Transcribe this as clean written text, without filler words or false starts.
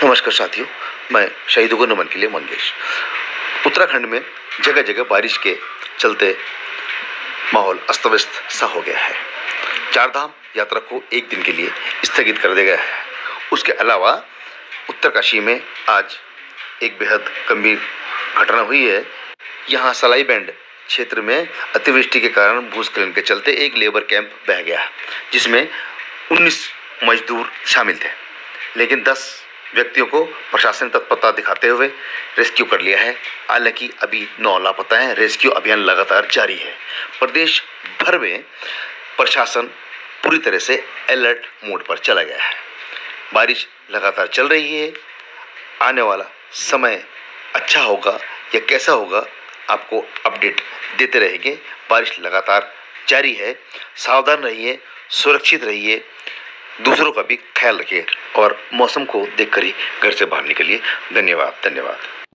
नमस्कार साथियों, मैं शहीदों को नमन के लिए मंगेश। उत्तराखंड में जगह जगह बारिश के चलते माहौल अस्त व्यस्त सा हो गया है। चारधाम यात्रा को एक दिन के लिए स्थगित कर दिया गया है। उसके अलावा उत्तरकाशी में आज एक बेहद गंभीर घटना हुई है। यहाँ सलाई बैंड क्षेत्र में अतिवृष्टि के कारण भूस्खलन के चलते एक लेबर कैंप बह गया, जिसमें 19 मजदूर शामिल थे, लेकिन 10 व्यक्तियों को प्रशासन तत्परता दिखाते हुए रेस्क्यू कर लिया है। हालांकि अभी 9 लापता हैं। रेस्क्यू अभियान लगातार जारी है। प्रदेश भर में प्रशासन पूरी तरह से अलर्ट मोड पर चला गया है। बारिश लगातार चल रही है। आने वाला समय अच्छा होगा या कैसा होगा, आपको अपडेट देते रहेंगे। बारिश लगातार जारी है। सावधान रहिए, सुरक्षित रहिए, दूसरों का भी ख्याल रखिए और मौसम को देखकर ही घर से बाहर निकलिए। धन्यवाद।